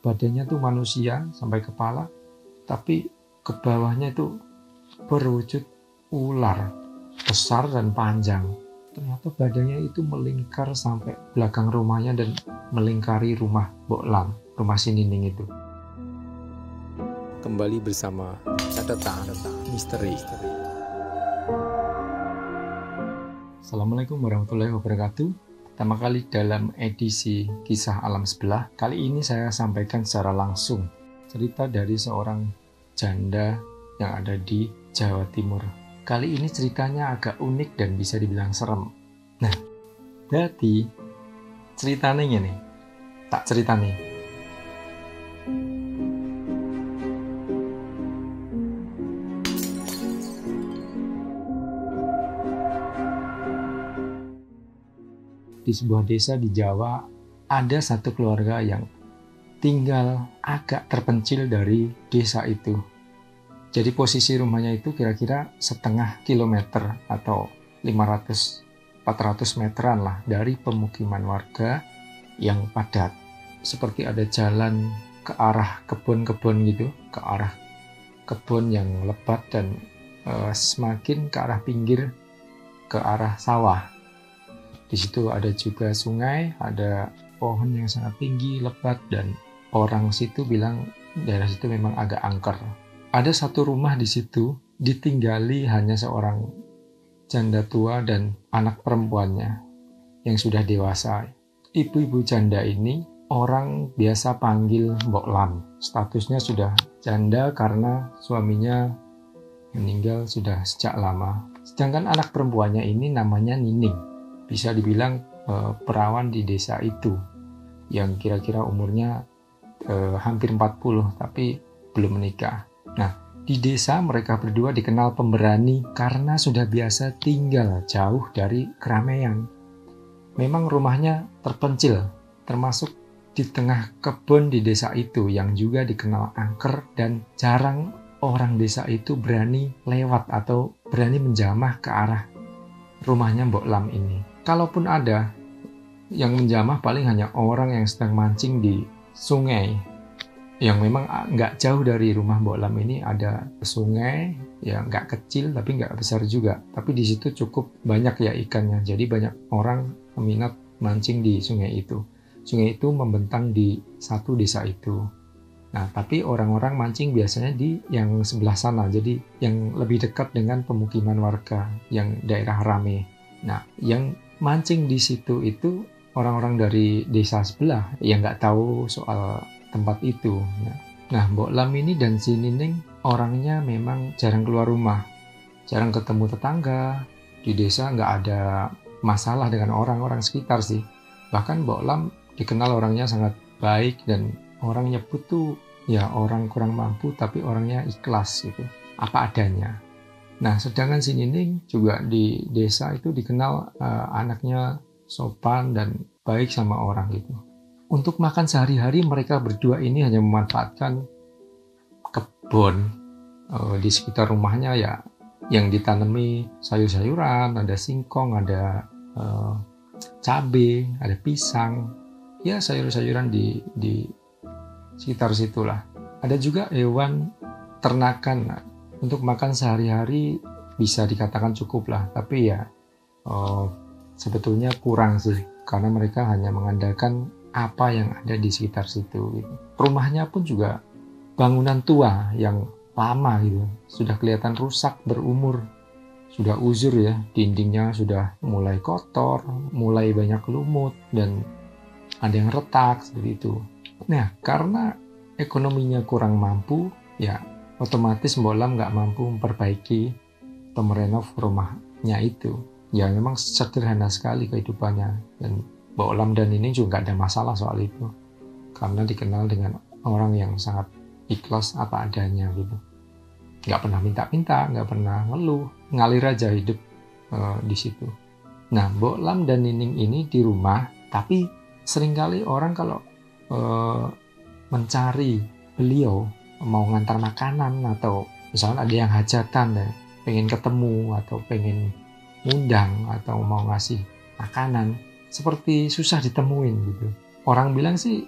badannya tuh manusia sampai kepala, tapi ke bawahnya itu berwujud ular besar dan panjang. Ternyata badannya itu melingkar sampai belakang rumahnya dan melingkari rumah Mbok Lam, rumah si Nining itu. Kembali bersama catatan misteri. Assalamualaikum warahmatullahi wabarakatuh. Pertama kali dalam edisi Kisah Alam Sebelah, kali ini saya sampaikan secara langsung cerita dari seorang janda yang ada di Jawa Timur. Kali ini ceritanya agak unik dan bisa dibilang serem. Nah, jadi ceritanya ini, tak ceritanya. Di sebuah desa di Jawa, ada satu keluarga yang tinggal agak terpencil dari desa itu. Jadi posisi rumahnya itu kira-kira setengah kilometer atau 500-400 meteran lah dari pemukiman warga yang padat. Seperti ada jalan ke arah kebun-kebun gitu, ke arah kebun yang lebat dan semakin ke arah pinggir, ke arah sawah. Di situ ada juga sungai, ada pohon yang sangat tinggi, lebat, dan orang situ bilang daerah situ memang agak angker. Ada satu rumah di situ ditinggali hanya seorang janda tua dan anak perempuannya yang sudah dewasa. Ibu-ibu janda ini orang biasa panggil Mbok Lam. Statusnya sudah janda karena suaminya meninggal sudah sejak lama. Sedangkan anak perempuannya ini namanya Nining. Bisa dibilang perawan di desa itu yang kira-kira umurnya hampir 40 tapi belum menikah. Nah, di desa mereka berdua dikenal pemberani karena sudah biasa tinggal jauh dari keramaian. Memang rumahnya terpencil, termasuk di tengah kebun di desa itu yang juga dikenal angker dan jarang orang desa itu berani lewat atau berani menjamah ke arah rumahnya Mbok Lam ini. Kalaupun ada yang menjamah paling hanya orang yang sedang mancing di sungai yang memang nggak jauh dari rumah Mbok Lam ini ada sungai yang nggak kecil tapi nggak besar juga, tapi di situ cukup banyak ya ikannya, jadi banyak orang peminat mancing di sungai itu. Sungai itu membentang di satu desa itu. Nah, tapi orang-orang mancing biasanya di yang sebelah sana, jadi yang lebih dekat dengan pemukiman warga yang daerah rame. Nah, yang mancing di situ itu orang-orang dari desa sebelah yang nggak tahu soal tempat itu. Nah, Mbok Lam ini dan si Nining orangnya memang jarang keluar rumah, jarang ketemu tetangga. Di desa nggak ada masalah dengan orang-orang sekitar sih. Bahkan Mbok Lam dikenal orangnya sangat baik dan orang nyebut tuh ya orang kurang mampu tapi orangnya ikhlas gitu, apa adanya. Nah, sedangkan si Nining juga di desa itu dikenal anaknya sopan dan baik sama orang gitu. Untuk makan sehari-hari mereka berdua ini hanya memanfaatkan kebun di sekitar rumahnya ya, yang ditanami sayur-sayuran, ada singkong, ada cabai, ada pisang, ya sayur-sayuran di sekitar situlah. Ada juga hewan ternakan. Untuk makan sehari-hari bisa dikatakan cukup lah, tapi ya sebetulnya kurang sih, karena mereka hanya mengandalkan apa yang ada di sekitar situ gitu. Rumahnya pun juga bangunan tua yang lama gitu, sudah kelihatan rusak, berumur, sudah uzur ya, dindingnya sudah mulai kotor, mulai banyak lumut, dan ada yang retak seperti itu. Nah, karena ekonominya kurang mampu, ya otomatis Mbok Lam nggak mampu memperbaiki atau merenov rumahnya itu. Ya memang sederhana sekali kehidupannya, dan Mbok Lam dan ini juga nggak ada masalah soal itu karena dikenal dengan orang yang sangat ikhlas apa adanya gitu. Nggak pernah minta-minta, nggak pernah ngeluh, ngalir aja hidup di situ. Nah, Mbok Lam dan Nining ini di rumah, tapi seringkali orang kalau mencari beliau mau ngantar makanan atau misalnya ada yang hajatan dan pengen ketemu atau pengen ngundang atau mau ngasih makanan, seperti susah ditemuin gitu. Orang bilang sih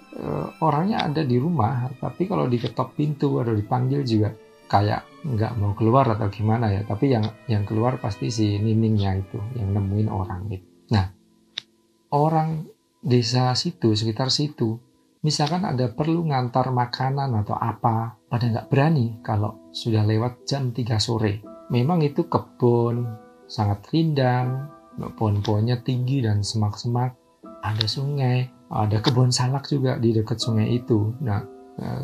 orangnya ada di rumah, tapi kalau diketok pintu atau dipanggil juga kayak nggak mau keluar atau gimana ya. Tapi yang keluar pasti si Niningnya itu, yang nemuin orang gitu. Nah, orang desa situ, sekitar situ, misalkan ada perlu ngantar makanan atau apa, pada nggak berani kalau sudah lewat jam 3 sore. Memang itu kebun, sangat rindang, pohon-pohonnya tinggi dan semak-semak, ada sungai, ada kebun salak juga di dekat sungai itu. Nah,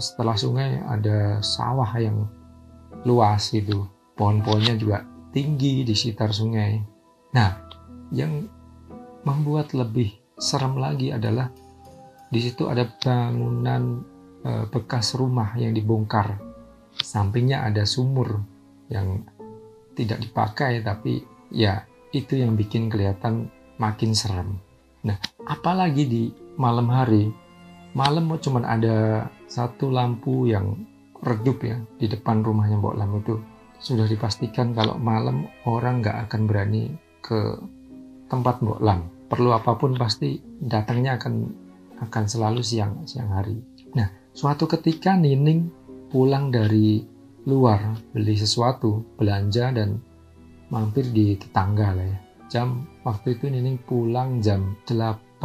setelah sungai ada sawah yang luas gitu, pohon-pohonnya juga tinggi di sekitar sungai. Nah, yang membuat lebih serem lagi adalah di situ ada bangunan bekas rumah yang dibongkar. Sampingnya ada sumur yang tidak dipakai, tapi ya itu yang bikin kelihatan makin serem. Nah, apalagi di malam hari, malam cuma ada satu lampu yang redup ya di depan rumahnya Mbok Lam itu. Sudah dipastikan kalau malam orang nggak akan berani ke tempat Mbok Lam. Perlu apapun pasti datangnya akan selalu siang hari. Nah, suatu ketika Nining pulang dari luar beli sesuatu, belanja dan mampir di tetangga lah ya. Waktu itu Nining pulang jam 8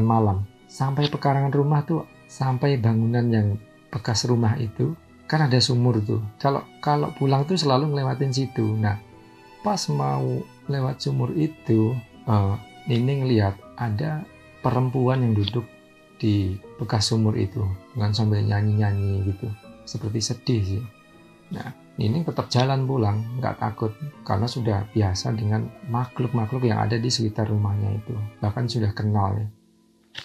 malam. Sampai pekarangan rumah tuh, sampai bangunan yang bekas rumah itu, kan ada sumur tuh. Kalau pulang tuh selalu ngelewatin situ. Nah, pas mau lewat sumur itu, Nining lihat ada perempuan yang duduk di bekas sumur itu dengan sambil nyanyi-nyanyi gitu, seperti sedih sih. Nah, Nining tetap jalan pulang, nggak takut karena sudah biasa dengan makhluk-makhluk yang ada di sekitar rumahnya itu. Bahkan sudah kenal ya,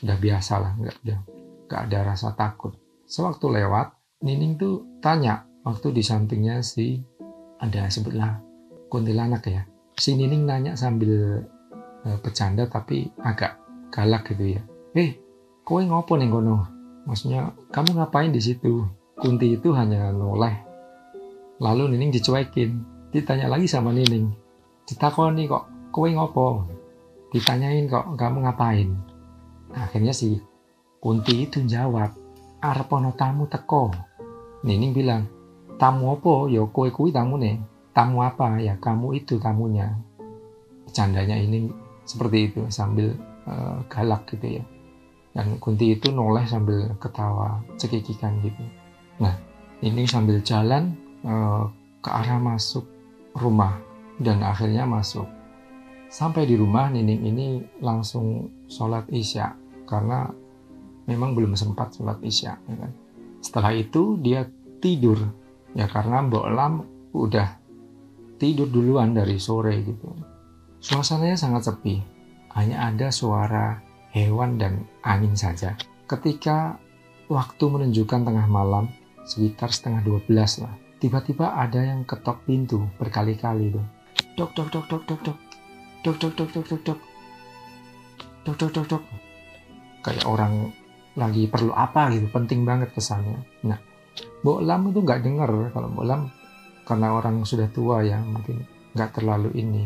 sudah biasa lah, nggak ada rasa takut. Sewaktu lewat, Nining tuh tanya, waktu di sampingnya ada sebutlah kuntilanak ya. Si Nining nanya sambil bercanda tapi agak galak gitu ya. Kowe ngopo ning kono? Maksudnya, kamu ngapain di situ? Kunti itu hanya noleh. Lalu Nining dicuekin. Ditanya lagi sama Nining. Ditakoni kok, kowe ngopo? Ditanyain kok, kamu ngapain? Nah, akhirnya si Kunti itu jawab, arep ono tamu teko. Nining bilang, tamu apa? Ya kowe kuwi tamune. Tamu apa? Ya kamu itu tamunya. Bercandanya ini seperti itu sambil galak gitu ya. Dan Kunti itu noleh sambil ketawa cekikikan gitu. Nah, Nining sambil jalan ke arah masuk rumah dan akhirnya masuk. Sampai di rumah, Nining ini langsung sholat isya karena memang belum sempat sholat isya ya kan. Setelah itu dia tidur ya karena Mbok Lam udah tidur duluan dari sore gitu. Suasananya sangat sepi, hanya ada suara hewan dan angin saja. Ketika waktu menunjukkan tengah malam, sekitar 11:30 lah, tiba-tiba ada yang ketok pintu berkali-kali tuh. Dok, dok, dok, dok, dok, dok. Dok, dok, dok, dok, dok, dok. Dok, dok, dok, dok. Kayak orang lagi perlu apa gitu, penting banget kesannya. Nah, Mbok Lam itu nggak dengar. Kalau Mbok Lam, karena orang sudah tua ya, mungkin nggak terlalu ini.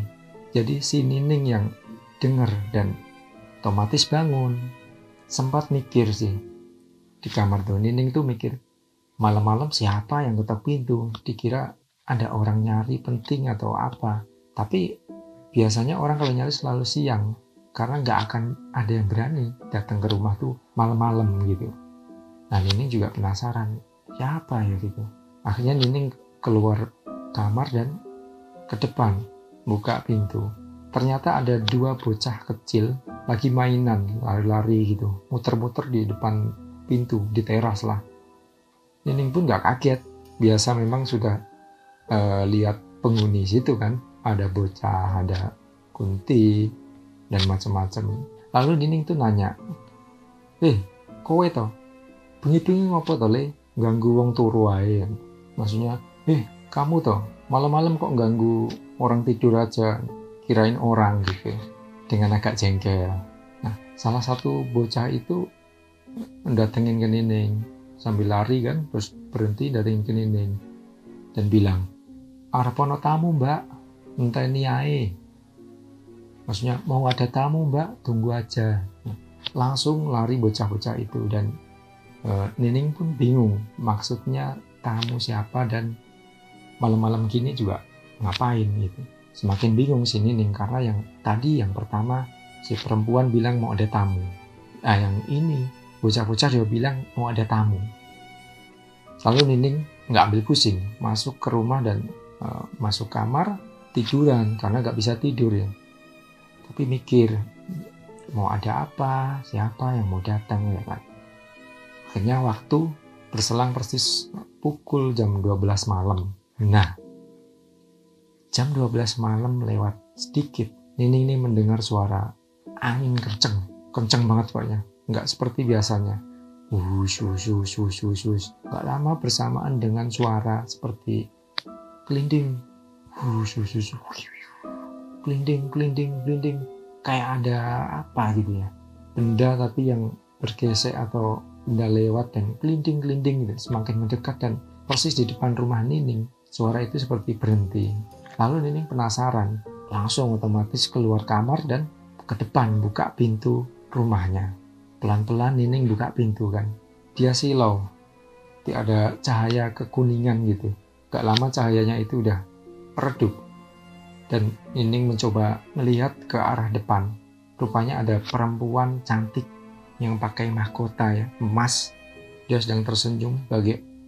Jadi si Nining yang dengar dan otomatis bangun. Sempat mikir sih, di kamar tuh Nining tuh mikir, malam-malam siapa yang ketok pintu? Dikira ada orang nyari penting atau apa. Tapi biasanya orang kalau nyari selalu siang, karena nggak akan ada yang berani datang ke rumah tuh malam-malam gitu. Nah, Nining juga penasaran, siapa ya gitu. Akhirnya Nining keluar kamar dan ke depan, buka pintu. Ternyata ada 2 bocah kecil lagi mainan, lari-lari gitu, muter-muter di depan pintu, di teras lah. Nining pun nggak kaget, biasa memang sudah lihat penghuni situ kan, ada bocah, ada Kunti, dan macam-macam. Lalu Nining tuh nanya, kowe toh, bengi-bengi ngopo toh le, ganggu wong turu ae. Maksudnya, kamu toh, malam-malam kok ganggu orang tidur aja, kirain orang gitu, dengan agak jengkel. Nah, salah satu bocah itu mendatengin ke Nining, sambil lari kan, terus berhenti datengin ke Nining, dan bilang, arep ono tamu mbak, enteni ae. Maksudnya mau ada tamu mbak, tunggu aja. Langsung lari bocah-bocah itu, dan Nining pun bingung maksudnya tamu siapa dan malam-malam gini juga ngapain gitu. Semakin bingung si Nining karena yang tadi yang pertama si perempuan bilang mau ada tamu. Nah yang ini bocah-bocah dia bilang mau ada tamu. Lalu Nining nggak ambil pusing, masuk ke rumah dan masuk kamar tiduran karena nggak bisa tidur ya. Tapi mikir mau ada apa, siapa yang mau datang ya kan. Akhirnya waktu berselang persis pukul jam 12 malam. Nah, jam 12 malam lewat sedikit, Nining ini mendengar suara angin kenceng banget pokoknya. Nggak seperti biasanya. Wush. Nggak lama bersamaan dengan suara seperti kelinding. Wush. Kelinding. Kayak ada apa gitu ya. Benda tapi yang bergesek atau benda lewat dan kelinding gitu, semakin mendekat dan persis di depan rumah Nining. Suara itu seperti berhenti. Lalu Nining penasaran, langsung otomatis keluar kamar dan ke depan buka pintu rumahnya. Pelan-pelan Nining buka pintu kan. Dia silau, tidak ada cahaya kekuningan gitu. Gak lama cahayanya itu udah redup. Dan Nining mencoba melihat ke arah depan. Rupanya ada perempuan cantik yang pakai mahkota ya, emas. Dia sedang tersenyum,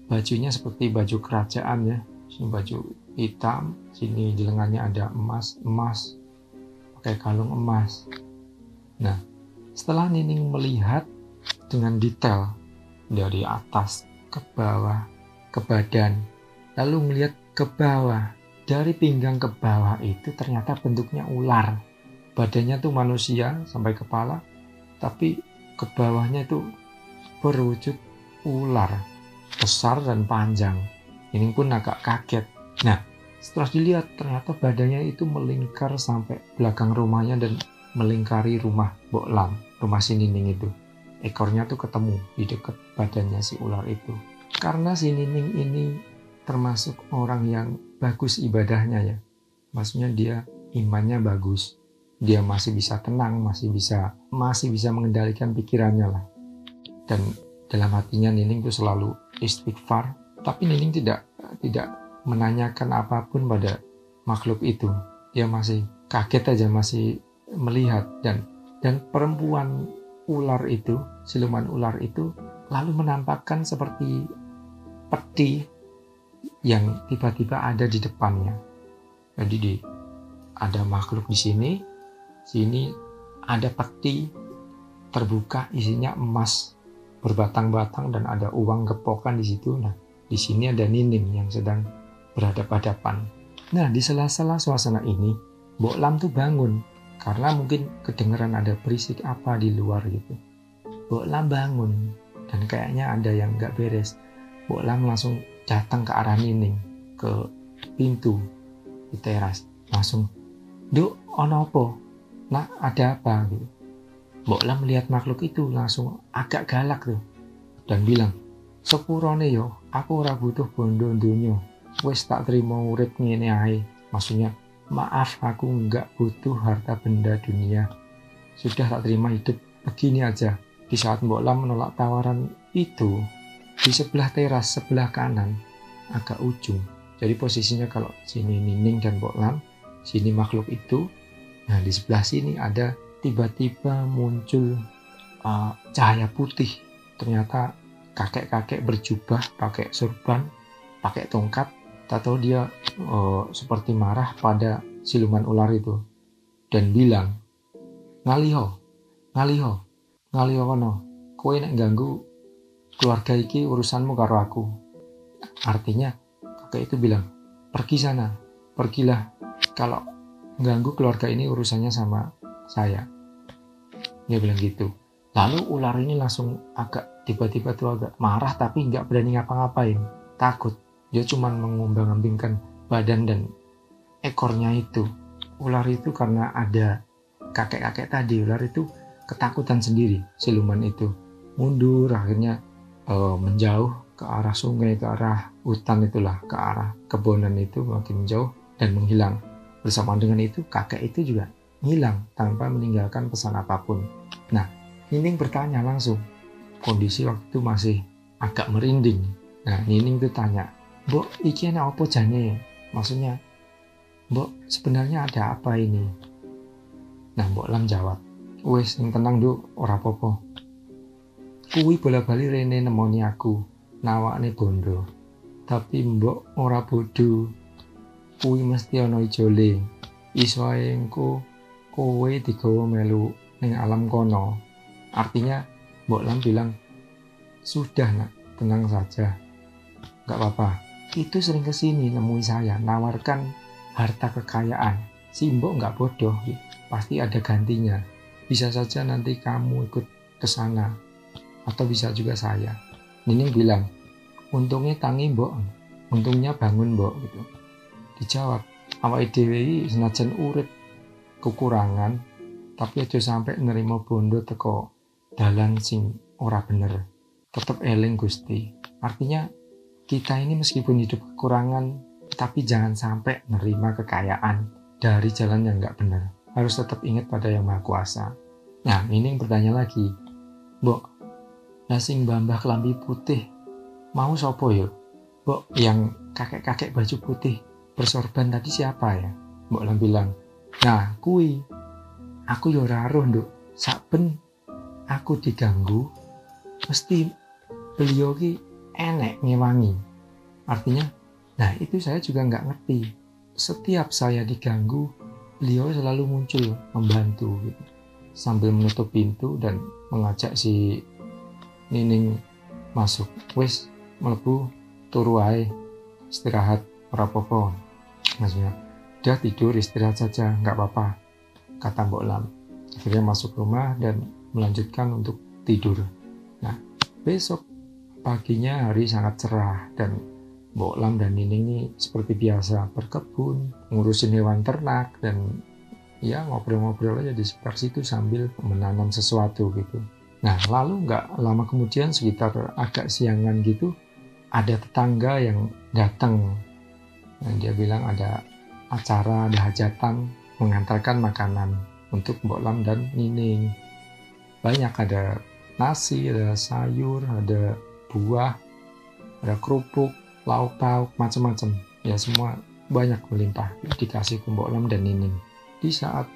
bajunya seperti baju kerajaan ya. Sini baju hitam, sini di lengannya ada emas, pakai kalung emas. Nah, setelah Nining melihat dengan detail dari atas ke bawah, ke badan, lalu melihat ke bawah, dari pinggang ke bawah itu ternyata bentuknya ular. Badannya tuh manusia sampai kepala, tapi ke bawahnya itu berwujud ular besar dan panjang. Ini pun agak kaget. Nah, setelah dilihat ternyata badannya itu melingkar sampai belakang rumahnya dan melingkari rumah Mbok Lam, rumah si Nining itu. Ekornya tuh ketemu di dekat badannya si ular itu. Karena si Nining ini termasuk orang yang bagus ibadahnya ya. Maksudnya dia imannya bagus. Dia masih bisa tenang, masih bisa mengendalikan pikirannya lah. Dan dalam hatinya Nining itu selalu istighfar, tapi Nining tidak menanyakan apapun pada makhluk itu. Dia masih kaget aja, masih melihat, dan perempuan ular itu, siluman ular itu lalu menampakkan seperti peti yang tiba-tiba ada di depannya. Jadi ada makhluk di sini ada peti terbuka isinya emas berbatang-batang dan ada uang gepokan di situ. Nah, di sini ada Nining yang sedang berhadapan-hadapan. Nah, di sela-sela suasana ini, Mbok Lam tuh bangun karena mungkin kedengeran ada berisik apa di luar gitu. Mbok Lam bangun dan kayaknya ada yang nggak beres. Mbok Lam langsung datang ke arah Nining, ke pintu di teras. Langsung, "Duk, ono apa? Nah, ada apa?" gitu. Mbok Lam melihat makhluk itu langsung agak galak tuh dan bilang, "Sepurone yo, aku ora butuh bondo dunyo. Wis tak terima urip ngene ae." Maksudnya, maaf aku nggak butuh harta benda dunia. Sudah tak terima hidup begini aja. Di saat Mbok Lam menolak tawaran itu, di sebelah teras, sebelah kanan, agak ujung. Jadi posisinya kalau sini Nining dan Mbok Lam, sini makhluk itu. Nah, di sebelah sini ada tiba-tiba muncul cahaya putih. Ternyata kakek-kakek berjubah, pakai surban, pakai tongkat. Tak tahu dia seperti marah pada siluman ular itu dan bilang, ngaliho kono, kowe nek ganggu keluarga iki urusanmu karo aku." Artinya kakek itu bilang, pergilah, kalau ganggu keluarga ini urusannya sama saya. Dia bilang gitu. Lalu ular ini langsung tiba-tiba tuh agak marah tapi nggak berani ngapa-ngapain, takut. Dia cuma mengombang-ambingkan badan dan ekornya itu. Ular itu karena ada kakek-kakek tadi, ular itu ketakutan sendiri. Siluman itu mundur, akhirnya menjauh ke arah sungai, ke arah hutan itulah, ke arah kebonan itu makin menjauh dan menghilang. Bersamaan dengan itu kakek itu juga hilang tanpa meninggalkan pesan apapun. Nah, Nining bertanya langsung. Kondisi waktu itu masih agak merinding. Nah, Nining tuh tanya, "Mbok, iki enak apa jane?" Maksudnya, "Mbok, sebenarnya ada apa ini?" Nah, Mbok Lam jawab, "Wes, sing tenang Nduk, ora apa-apa. Kuwi bola-bali rene nemoni aku, nawakne bondo. Tapi Mbok ora bodoh. Kuwi mesti ana ijole. Iso ae engko kowe digawa melu ning alam kono." Artinya Mbok Lam bilang, "Sudah nak, tenang saja. Gak apa-apa. Itu sering kesini nemui saya, nawarkan harta kekayaan. Si Mbok gak bodoh, pasti ada gantinya. Bisa saja nanti kamu ikut ke sana, atau bisa juga saya." Nining bilang, "Untungnya tangi Mbok, untungnya bangun Mbok." Gitu. Dijawab, "Awake dhewe iki senajan urip kekurangan, tapi aja sampai nerima bondo teko dalan sing ora bener. Tetep eling Gusti." Artinya kita ini meskipun hidup kekurangan, tapi jangan sampai nerima kekayaan dari jalan yang nggak benar. Harus tetap ingat pada Yang Maha Kuasa. Nah, Nining bertanya lagi, "Mbok, lah sing mbah-mbah kelambi putih mau sopo yo? Mbok, yang kakek-kakek baju putih bersorban tadi siapa ya?" Mbok Lam bilang, "Nah, kui. Aku yo ora roh, Nduk. Saben aku diganggu, mesti beliau ki enek ngewangi." Artinya, nah itu saya juga nggak ngerti. Setiap saya diganggu, beliau selalu muncul membantu gitu. Sambil menutup pintu dan mengajak si Nining masuk. "Wes, mlebu turu wae, istirahat ora apa-apa." Maksudnya, "Udah tidur, istirahat saja, nggak apa-apa," kata Mbok Lam. Akhirnya masuk rumah dan melanjutkan untuk tidur. Nah, besok paginya hari sangat cerah dan Mbok Lam dan Nining ini seperti biasa berkebun, ngurusin hewan ternak, dan ya ngobrol-ngobrol aja di sekitar situ sambil menanam sesuatu gitu. Nah, lalu nggak lama kemudian sekitar agak siangan gitu, ada tetangga yang datang. Nah, dia bilang ada acara, ada hajatan, mengantarkan makanan untuk Mbok Lam dan Nining. Banyak, ada nasi, ada sayur, ada buah, ada kerupuk, lauk pauk, macam-macam. Ya semua banyak melimpah dikasih ke Mbok Lam dan Nining. Di saat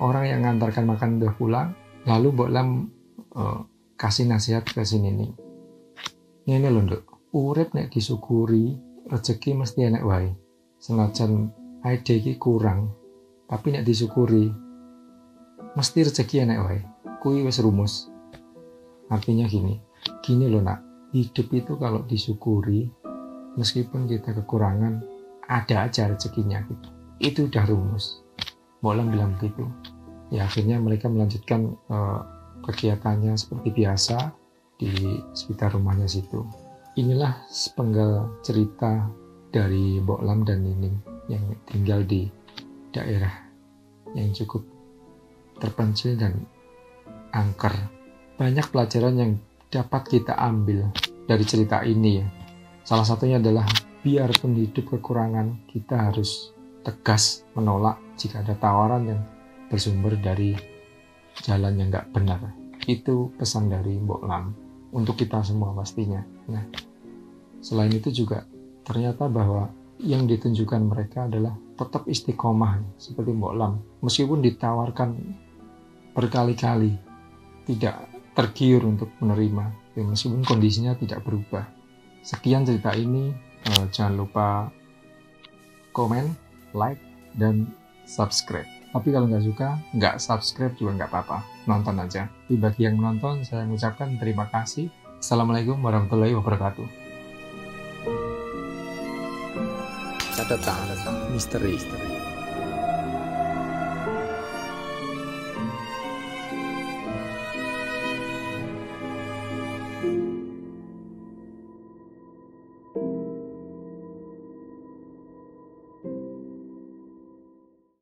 orang yang mengantarkan makan udah pulang, lalu Mbok Lam kasih nasihat ke si Nining. "Ngene lho, Nduk, urip nek disyukuri, rezeki mesti enek wae. Senajan aide iki kurang, tapi nek disyukuri mesti rezeki enek wae. Kuwi wis rumus." Artinya gini loh nak, hidup itu kalau disyukuri, meskipun kita kekurangan, ada aja rezekinya gitu. Itu udah rumus. Mbok Lam bilang begitu. Ya akhirnya mereka melanjutkan kegiatannya seperti biasa di sekitar rumahnya situ. Inilah sepenggal cerita dari Mbok Lam dan Nining yang tinggal di daerah yang cukup terpencil dan angker. Banyak pelajaran yang dapat kita ambil dari cerita ini ya. Salah satunya adalah biarpun hidup kekurangan, kita harus tegas menolak jika ada tawaran yang bersumber dari jalan yang nggak benar. Itu pesan dari Mbok Lam untuk kita semua pastinya. Nah, selain itu juga ternyata bahwa yang ditunjukkan mereka adalah tetap istiqomah seperti Mbok Lam. Meskipun ditawarkan berkali-kali, tidak tergiur untuk menerima, ya, meskipun kondisinya tidak berubah. Sekian cerita ini, jangan lupa komen, like, dan subscribe. Tapi kalau nggak suka, nggak subscribe juga nggak apa-apa, nonton aja. Bagi yang menonton, saya mengucapkan terima kasih. Assalamualaikum warahmatullahi wabarakatuh. Catatan misteri.